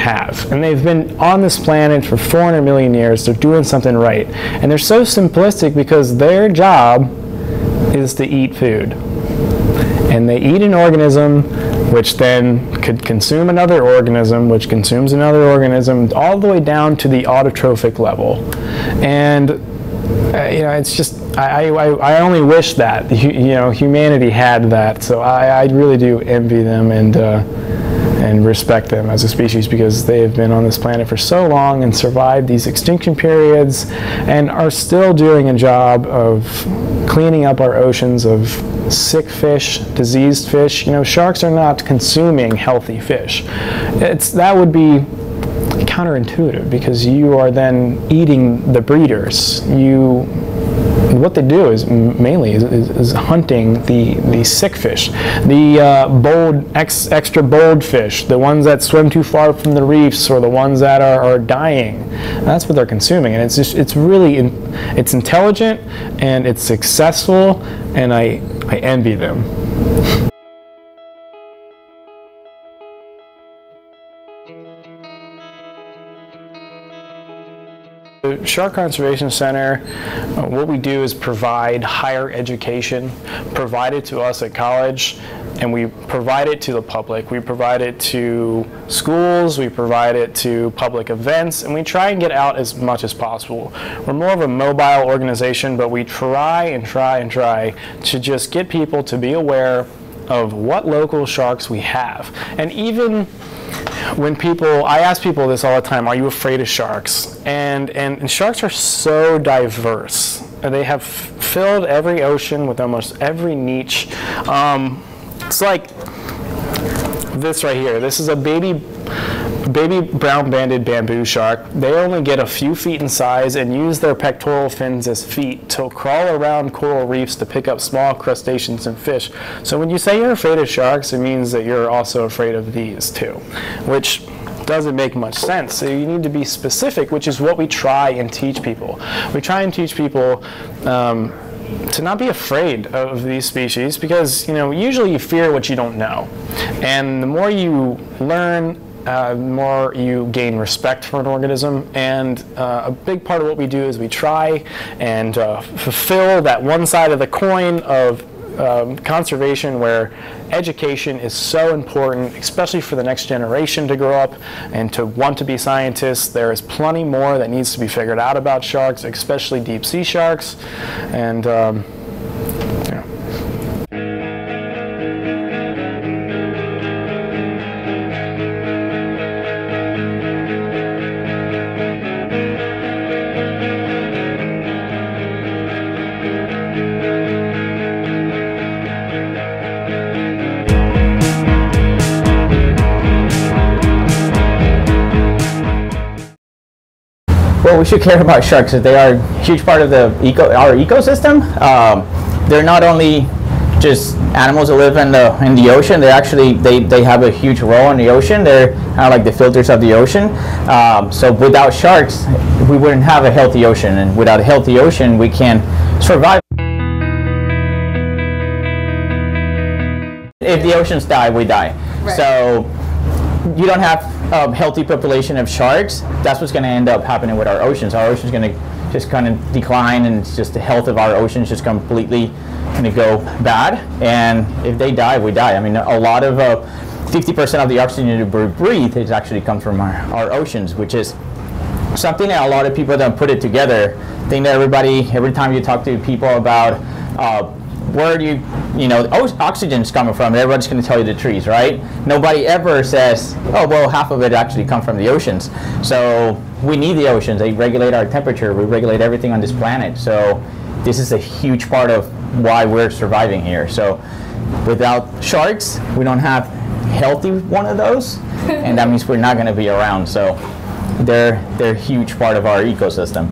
have. And they've been on this planet for 400 million years. They're doing something right. And they're so simplistic because their job is to eat food. And they eat an organism which then could consume another organism, which consumes another organism, all the way down to the autotrophic level. And you know, it's just, I only wish that, you know, humanity had that. So I really do envy them and respect them as a species, because they have been on this planet for so long and survived these extinction periods and are still doing a job of cleaning up our oceans of sick fish, diseased fish. You know, sharks are not consuming healthy fish. That would be counterintuitive, because you are then eating the breeders. What they do is mainly is hunting the sick fish, the extra bold fish, the ones that swim too far from the reefs, or the ones that are dying. That's what they're consuming, and it's really it's intelligent and it's successful, and I envy them. The Shark Conservation Center, what we do is provide higher education, provide it to us at college, and we provide it to the public. We provide it to schools, we provide it to public events, and we try and get out as much as possible. We're more of a mobile organization, but we try and try and try to just get people to be aware of what local sharks we have. And even when I ask people this all the time, are you afraid of sharks? And sharks are so diverse. They have filled every ocean with almost every niche. It's like this right here. This is a baby brown-banded bamboo shark. They only get a few feet in size and use their pectoral fins as feet to crawl around coral reefs to pick up small crustaceans and fish. So when you say you're afraid of sharks, it means that you're also afraid of these too, which doesn't make much sense. So you need to be specific, which is what we try and teach people. We try and teach people to not be afraid of these species, because, you know, usually you fear what you don't know. And the more you learn, the more you gain respect for an organism. And a big part of what we do is we try and fulfill that one side of the coin of conservation, where education is so important, especially for the next generation to grow up and to want to be scientists. There is plenty more that needs to be figured out about sharks, especially deep sea sharks. And yeah. Well, we should care about sharks, as they are a huge part of our ecosystem. They're not only just animals that live in the ocean. They actually they have a huge role in the ocean. They're kind of like the filters of the ocean. So without sharks, we wouldn't have a healthy ocean, and without a healthy ocean, we can't survive. If the oceans die, we die. Right. So you don't have a healthy population of sharks. That's what's going to end up happening with our oceans. Our ocean's going to just kind of decline, and it's just the health of our oceans just completely going to go bad. And if they die, we die. I mean, a lot of 50% of the oxygen we breathe is actually comes from our oceans, which is something that a lot of people don't put it together. I think that every time you talk to people about where oxygen's coming from, everybody's going to tell you the trees, right? Nobody ever says, oh, well, half of it actually comes from the oceans. So we need the oceans. They regulate our temperature. We regulate everything on this planet. So this is a huge part of why we're surviving here. So without sharks, we don't have healthy one of those, and that means we're not going to be around. So they're a huge part of our ecosystem.